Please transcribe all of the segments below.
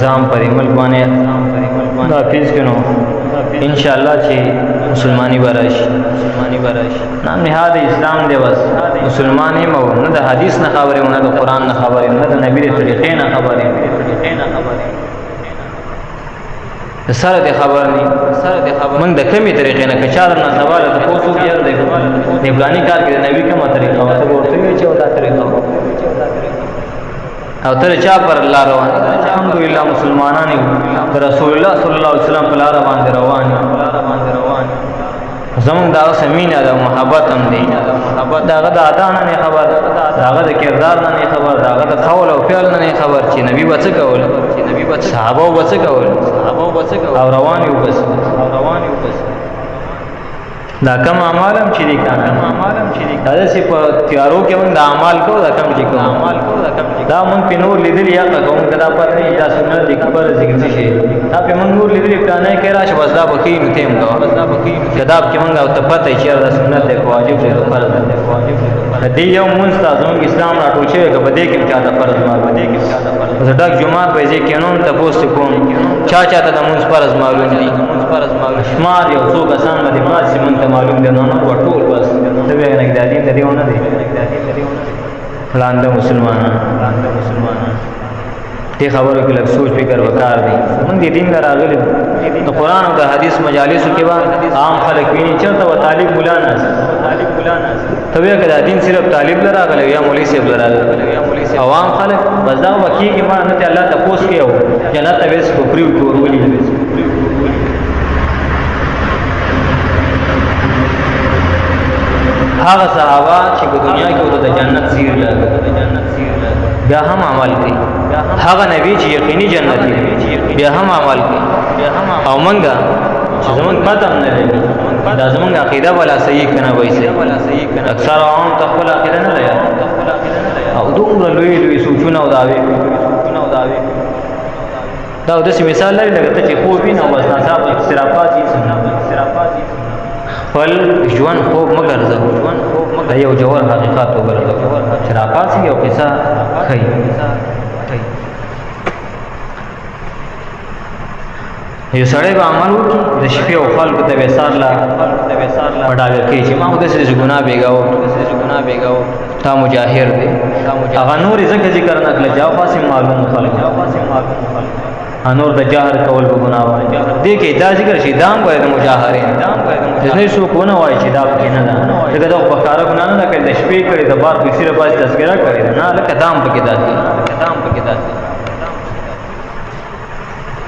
نظام پر عمل باندې نافذ کړو ان شاء الله چې مسلمانی براشي نام نهاد اسلام دی بس مسلمانې مو نه د حدیث نه خبره نه د قران نه خبره نه د نبی د طریقې نه خبره سره د خبر نه موږ د کمی طریقې نه کچار نه سوال ته پوسو کېر دی د افغاني کار کې د نبی کومه طریقه وته ورته وی چې وتا طریقه او تر چا پر الله روان الحمدلله مسلمانانو رسول الله صلی الله علیه وسلم په لار باندې روان زمون دا سمینه د محبت هم دی داغه د اذان نه خبر داغه د کردار نه خبر داغه د قول او فعل نه خبر چې نبی وڅ کول صحابه وڅ کول او روان یو بس دا کم اعمالم چې دي دا چې په تیارو کې موږ د اعمال کو دا کم چې دا موږ په نور لیدل یا کوم کدا پته نه دا سنت دي خبر ذکر شي دا په موږ نور لیدل پلانې کې راشه بس دا بکی متیم دا کتاب کې موږ او ته پته چې دا سنت دی واجب دی فرض دی یو موږ تاسو اسلام راټول شوی که بده کې چا دا فرض معلوم دی زړه جمعه په ځای کې نوم ته پوسټ کوم چا ته د موږ فرض معلوم دي شمار یو څو کسان باندې ما چې موږ معلوم دي نو ټول بس ته به نه کېدای دي دیونه دي لاندې مسلمانان دې خبرو کې لږ سوچ فکر وکړ دي موږ دې دین راغلي د قران او د حدیث مجالسو کې با عام خلک ویني چرته و طالب مولانا ته وی کړه دین صرف طالب لراغلی یا مولوی صاحب لراغلی عوام خلک بزاو وکیږي ما نه ته الله تاسو کېو جنت ته وس کو پریو ټور ولي هغه صحابه چې په دنیا کې د جنت زیر لګ بیا هم عمل کوي هغه نبی چې یقیني جنت دی بیا هم عمل کوي او منګه چې زمون قدم نه لري دا زمونږ عقیده ولا صحیح کنه وایي اکثر عوام تخپل عقیده نه لري او دومره لوی سوچونه او داوی دا د مثال لري لکه چې خو بینه وزن صاحب اقترافات فل ژوند خوب مگر دا یو جوهر حقیقت وګرځو شرافات یو قصه خی یو سړی به عمل وکړي د شپې او خلکو ته وسار لا پډاګه کوي چې ما خو د څه ګناه بیګاو تا مجاهر دی هغه نور ذکر نه کړل جاو خاصه معلوم خلک انور د جهر کول به ګناه وای دې کې دا ذکر شي دام کوي د مجاهرین دې څو کو نه وای چې دا کې نه ده دا په کار ګناه نه کوي د شپې کړي د بار په سیره باندې تذکرہ کړي نه لکه دام پکې داتي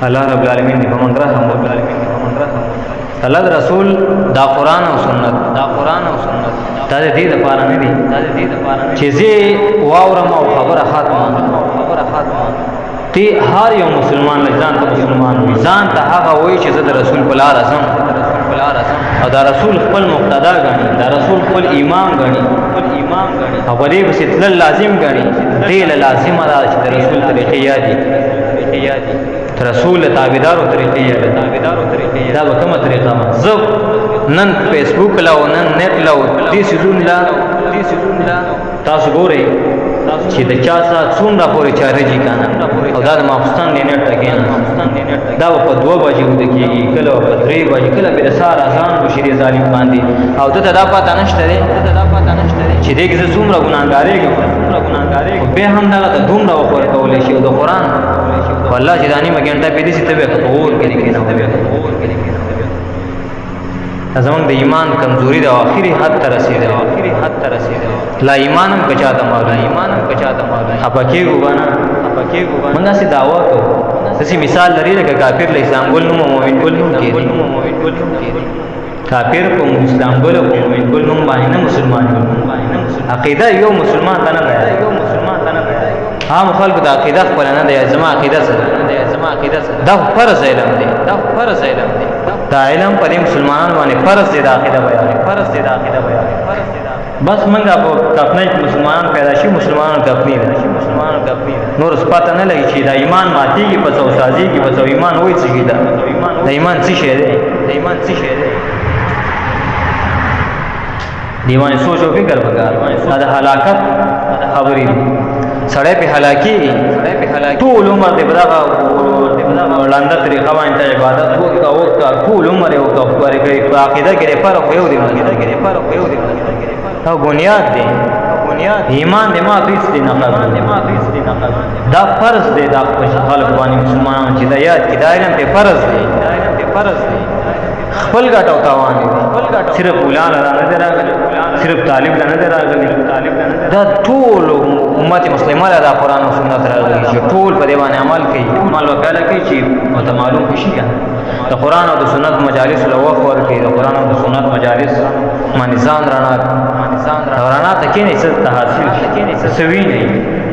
الله رب العالمین دې په من رحم الله رسول دا قران او سنت دا دې د پاره نه دي چې زه واورم او خبره خاتمه تی هر یو مسلمان لځان ته مسلمان وي ځان ته هغه وایي چې زه د رسول په لار اعظم او دا رسول خپل مقتدا غني دا رسول خپل امام غني او په دې وسیله لازم غني دې لازم ده چې د رسول طریقې یادي رسول تابعدار او طریقې دا به کومه طریقه ما زه نن فیسبوک لا او نن نت لا دې سيزون لا تاسو ګورئ چې د چا سره څومره پورې چارجی کنه او دا د ماخستان نه نت کېنه دا په 2 بجې ود کېږي کله په 3 بجې کله به سار اذان بشری ظالم باندې او ته دا پته نشته چې دې کې څومره ګناګارې به هم دا دومره وکړ کولې شي د قران والله چې دانی مګنټه په دې ستې به اور کې نه زمونږ د ایمان کمزوري د اخري حد ته رسیدل لا ایمانم کچاته معلوم اپکه وګانا منګه سي دعوا کو سي مثال لري لکه کافر له اسلام ګل نو مؤمن ګل نو کې کافر کو اسلام ګل او مؤمن ګل نو باندې مسلمان عقیده یو مسلمان کنه عام خلق د عقیده خپل نه دی زما عقیده سره دا فرض علم دی دا علم پر مسلمانانو باندې فرض دی د عقیده بیان بس منګه په کفنې مسلمان پیدا شي مسلمانانو کفنې نور پته نه لګي چې دا ایمان ماتيږي په څو سازي کې په څو ایمان وایي چې دا ایمان څه شی دی دیوانه سوچ او فکر وکړه دا هلاکت خبرې سړی په هلاکی ټول عمر دې بدغه لاندہ طریقہ باندې عبادت وکړه ټول عمر یې وکړه ورګي په عقیده کې فرق یو دی او بنیاد دی ایمان دې ما هیڅ دی نه دا فرض دی دا خلق باندې مسلمانان چې دا یاد کې دا علم ته فرض دی خپل ګټو تاوان دی صرف ولانه نه راغلی صرف طالب نه راغلی دا ټول امت مسلمه دا قرآن او سنت راغلی چې ټول په دی باندې عمل کوي عمل وکړي کوي چې متمالون شي د قرآن او د سنت مجالس له وخت ورکړي د قرآن او د سنت مجالس باندې ځان رانا ته کې نه څه حاصل سوي نه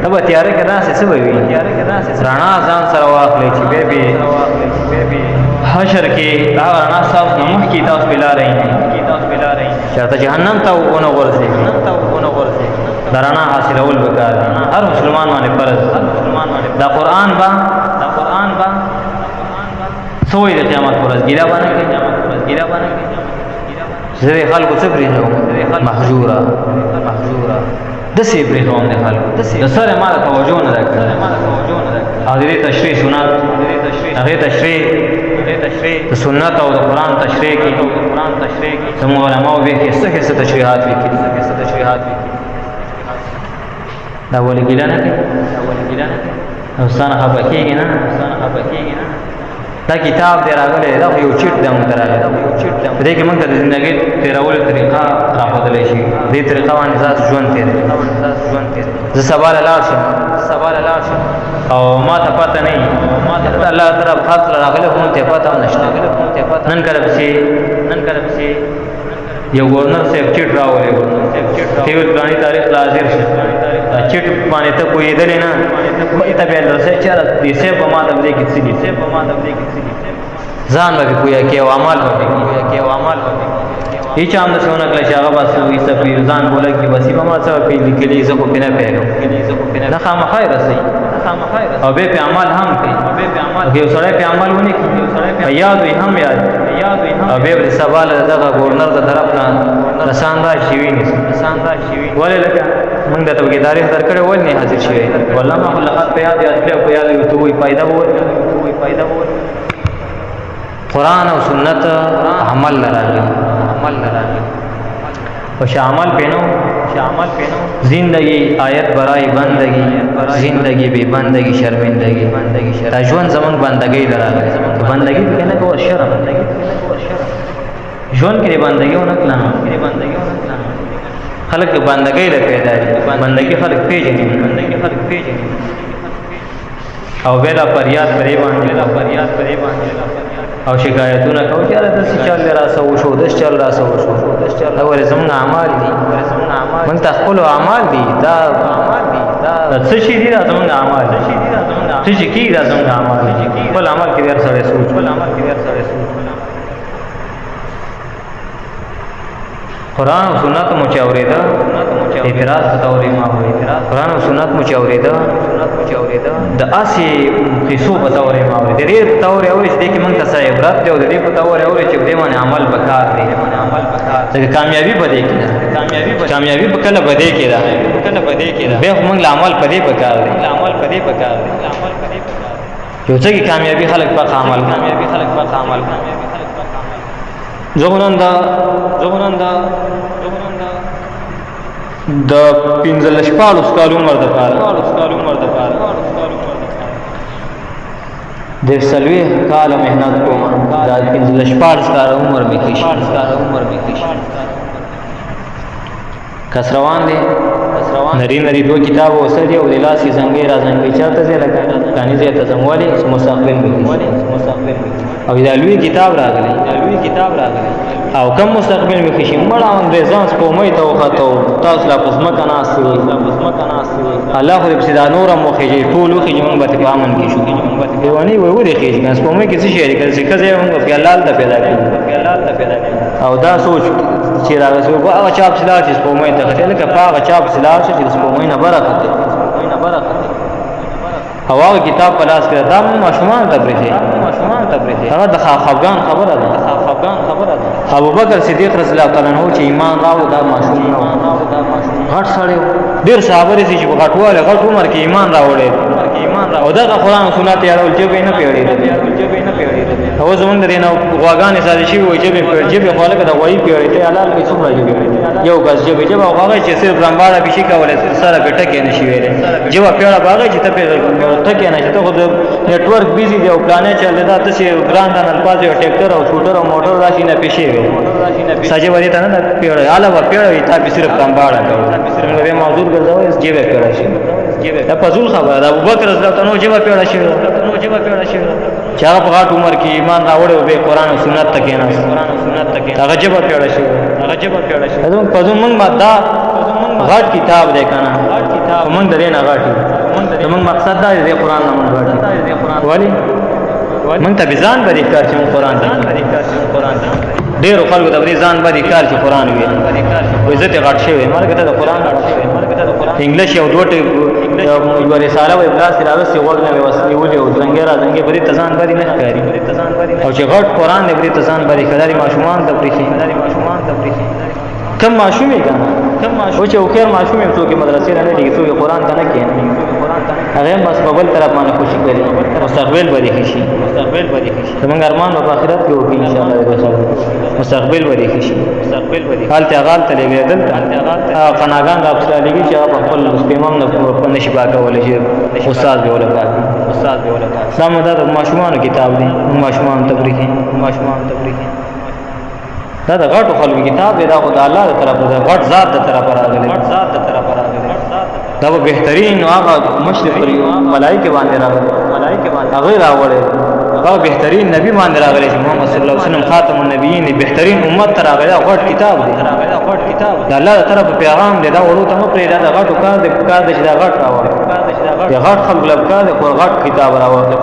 تبه تیار کې راځي څه وي رانا ځان سره واخلي چې به حشر کې دا رانا صاحب نمخ کې تاسو بلا رہی چرته جهنم ته ونه ورځي درانا حاصل اول وکړه هر مسلمان باندې فرض دا قرآن با سوې د قیامت ورځ ګیلا باندې زه خلکو صبرې نو محجورا د سی پرې کوم د خلکو د سره ما توجه نه راکړه او دې تشریح سنت هغه تشریح د سنت او د قرآن تشریح کې سمو علماء به کې څه تشریحات وکړي دا ولې ګیلا نه کوي او ستانه خبر کېږي نه دا کتاب دی راغلی دا یو چیټ دی موږ راغلی دې کې موږ د ژوندۍ تیرولو طریقه راښودلی شي دې طریقه باندې ځان ژوند تیر زه سبا لاړ شم او ما ته پته نه الله طرف خاص راغلی خو ته پته هم نشته نن کله پسې یو گورنر صاحب چیټ راولې ته ویل پلاني تاریخ حاضر شه چیټ باندې ته کوی دلې نه ته به درسه چې دې سه په ما تبلیغ کې سړي ځان به کوی کې او عمل به هیڅ هم څونه کله چې هغه بس وي سپي ځان بوله کې بس په ما څه په لیکلي زه کو پنه پیرو نه خامخای رسي او به په عمل هم کوي یو سره په عمل ونه کوي یاد وي هم یاد او به سوال دغه گورنر د طرف نه رساندا شوی ولې لکه موږ د توګیداري درکړې ول نه حاضر شوی والله ما خلقات په یاد کړو په یاد یو ته وي فائدہ وو قرآن او سنت عمل لراغلی و شامل پینو زندگی آیت برای بندگی زندگی بی بندگی شرمندگی تا ژوند زمونږ بندگی لراغلی بندگی به نه کو شرم ژوند کې بندگی ونه کړه خلک بندگی له پیدا دي بندگی خلک پیژني او بلا فریاد پرې باندې او شکایتونه کوي چې دا څه چل راسه وشو د چل راسه وشو دا ور زموږ اعمال دي من تخپل اعمال دي دا څه شي دي زموږ اعمال څه شي کی دا زموږ اعمال خپل عمل کې ور سره سوچ قرآن او سنت مو چاورېده اعتراض په تورې ما وې قرآن او سنت مو چاورېده د اسی قصو په تورې ما وې دې تورې اورې چې کې موږ ته څه عبرت دی او دې په تورې اورې چې دې باندې عمل وکړ دې ځکه کامیابی بده کې کامیابی په کله بده کې ده به موږ عمل پدې پکار دی یو څه کې کامیابی خلک په عمل زغننده د 15 کال عمر د پاره د سلوي کال مهنت کوم دا 15 کال عمر می کې کسروان دي نری دو کتاب وسدي او د لاسي څنګه راځنګي چاته زه لکه کاني زه ته زموالي مستقبل می او دا لوی کتاب راغلی او کم مستقبل می خشي مړه انګريزان سپومې ته وخته تاسو لا پسمه کناستي الله خو دې صدا نور مو خېږي ټول خو موږ به په امن کې شو دیوانی وې ودی خېږي نس سپومې کې څه شي کړي چې کزه موږ په الله ته پیدا کړو او دا سوچ چې راغسو هغه چاپ سلاټ سپومې ته کته لکه هغه چاپ سلاټ چې سپومې نه برکت هوا کتاب پلاس کړه دا ماشومان تبرېږي هغه د خفغان خبره ده ابو بکر صدیق رضی الله تعالی عنہ چې ایمان راو دا ماشوم غټ سړی ډېر صحابه دي چې په غټواله غټ عمر کې ایمان راوړی او دغه قرآن او سنت یې اړول جبې نه پیړېدلې او زمونږ د دې نه غواګانې ساتل شوي وایي جبې خو هلکه د غوایي پیړې ته حلال کوي څومره جبې یو ګز جبې او هغه چې صرف رمباړه پېشي کولی سره پې ټکې نه شي ویلی جبه پیړه په هغه چې ته پې ټکې نه شي ته خو د نیټورک بیزي دی او پلانې چل دی دا تاسې ګران دان الفاظ یو ټیکټر او سکوټر او موټر راشي نه پېښې وي سجبه دې ته نه ده پیړه حاله به پیړه وي تا پې صرف رمباړه کوو موږ بیا موضوع ګرځوئ جبې پیړه شي دا فضول خبره ده ابوبکر رضی الله عنه جبه پیړه شوې چې هغه په غټ عمر کې ایمان راوړی او بیا قرآن او سنت ته کېناست هغه جبه پیړه شوې زموږ دا غټ کتاب دی که نه خو موږ د دې نه غټ یو زموږ مقصد دا دی د قرآن نه موږ غټ یو ولې موږ ته به ځان باندې ښکار چې موږ قرآن ته ډېرو خلکو ته به دې ځان باندې ښکار چې قرآن وي وایي زه ترې غټ شوی مالګه ته د قرآن غټ شوی انګلیش یو دوه یوه رساله وایي داسې راغستې غوږ نه مې نیولې او زنګې را زنګې به دې ته ځان باندې نه ښکاري او چې غټ قرآن دی به دې ته ځان باندې ښکاري ماشومان ته پرېښي کم معشوم یې که نه و چې هوښیار معشوم یم څوک یې مدرسې نه لټېږي څوک یې قرآن ته نه کښېني هغه هم بس په بل طرف باندې خوشي کوي مستقبل به دې ښه شي زموږ ارمان به په آخرت کې وکړي انشاءالله د خبرو مستقبل به دې ښه شي هلته هغه هلته لېږي دلته هغه فناګان را پسې رالېږي چې هغه په خپل سپېمم نه شي پاکولی چې استاد به وله پاکي دا مو دا د ماشومانو کتاب دی ماشومانو ته پرېښي دا د غټو خلکو کتاب دی دا خو د الله د طرفه د غټ ذات د طرفه راغلی دا به بهترین هغه مشرق پر ملایکې باندې راغلی هغه راوړی هغه بهترین نبی باندې راغلی چې محمد صلی الله علیه وسلم خاتم النبیین دی بهترین امت ته راغلی غټ کتاب دی د الله د طرفه پیغام دی دا وړو ته مه پرېږده د غټو کار دی پکار دی چې دا غټ راوړی د غټ خلکو له پکار دی خو غټ کتاب راوړی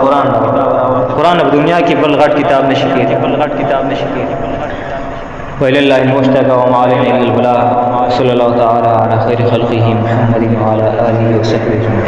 قرآن په دنیا کې بل غټ کتاب نشي کېدی ولله المشتكى وما علينا الا البلاغ صلى الله تعالى على خير خلقه محمد وعلى اله وصحبه اجمعين.